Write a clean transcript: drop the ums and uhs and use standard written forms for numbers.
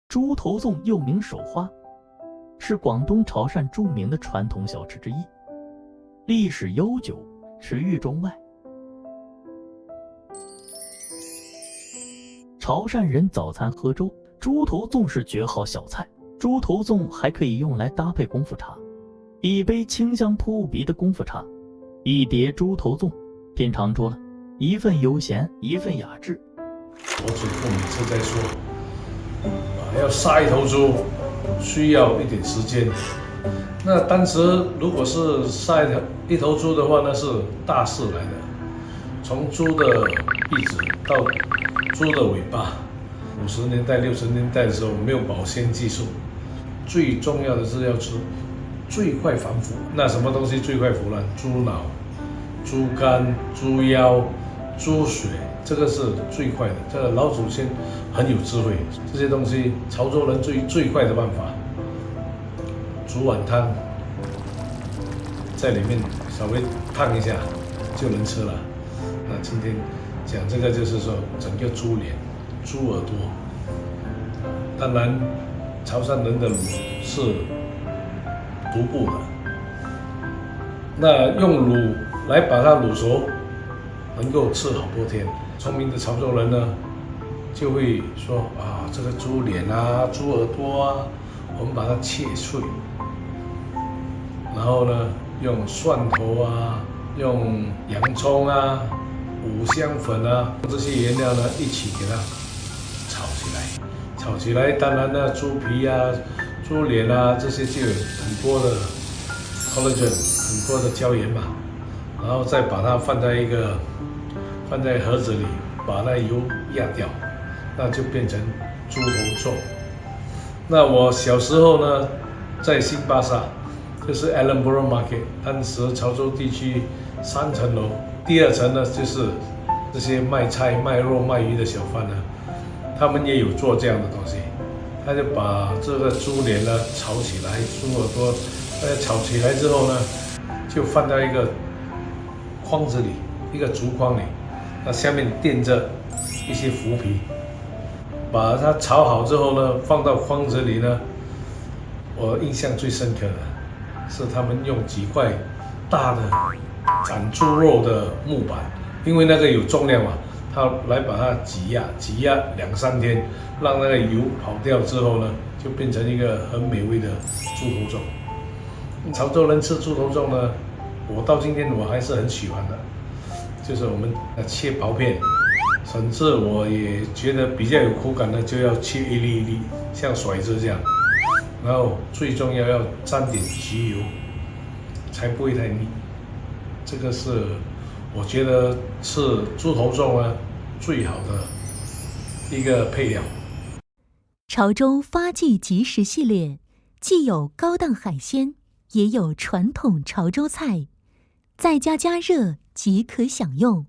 猪头粽又名手花，是广东潮汕著名的传统小吃之一，历史悠久，驰誉中外。潮汕人早餐喝粥，猪头粽是绝好小菜。猪头粽还可以用来搭配功夫茶，一杯清香扑鼻的功夫茶，一碟猪头粽，品尝出了一份悠闲，一份雅致。我祖父每次在说，要杀一头猪需要一点时间。那当时如果是杀一头猪的话，那是大事来的。从猪的鼻子到猪的尾巴，50年代、60年代的时候没有保鲜技术，最重要的是要吃最快防腐。那什么东西最快腐烂？猪脑、猪肝、猪腰、猪血。这个是最快的，这个老祖先很有智慧，这些东西潮州人最快的办法，煮碗汤，在里面稍微烫一下就能吃了。那今天讲这个就是说整个猪脸、猪耳朵，当然潮汕人的卤是独步的，那用卤来把它卤熟，能够吃好多天。聪明的潮州人呢，就会说啊，这个猪脸啊、猪耳朵啊，我们把它切碎，然后呢，用蒜头啊、用洋葱啊、五香粉啊这些原料呢一起给它炒起来。炒起来，当然呢，猪皮啊、猪脸啊这些就有很多的 collagen， 很多的胶原嘛，然后再把它放在盒子里，把那油压掉，那就变成猪头粽。那我小时候呢，在新巴萨，就是 Allenborough Market， 当时潮州地区3层楼，第2层呢就是这些卖菜、卖肉、卖鱼的小贩呢，他们也有做这样的东西。他就把这个猪脸呢炒起来，猪耳朵炒起来之后呢，就放在一个筐子里，一个竹筐里。那下面垫着一些腐皮，把它炒好之后呢，放到筐子里呢。我印象最深刻的是他们用几块大的斩猪肉的木板，因为那个有重量嘛，他来把它挤压2-3天，让那个油跑掉之后呢，就变成一个很美味的猪头粽。潮州人吃猪头粽呢，我到今天我还是很喜欢的。就是我们切薄片，甚至我也觉得比较有口感的，就要切一粒一粒，像骰子这样。然后最重要要沾点焗油，才不会太腻。这个是我觉得吃猪头粽呢最好的一个配料。潮州发迹即食系列，既有高档海鲜，也有传统潮州菜，在家加热即可享用。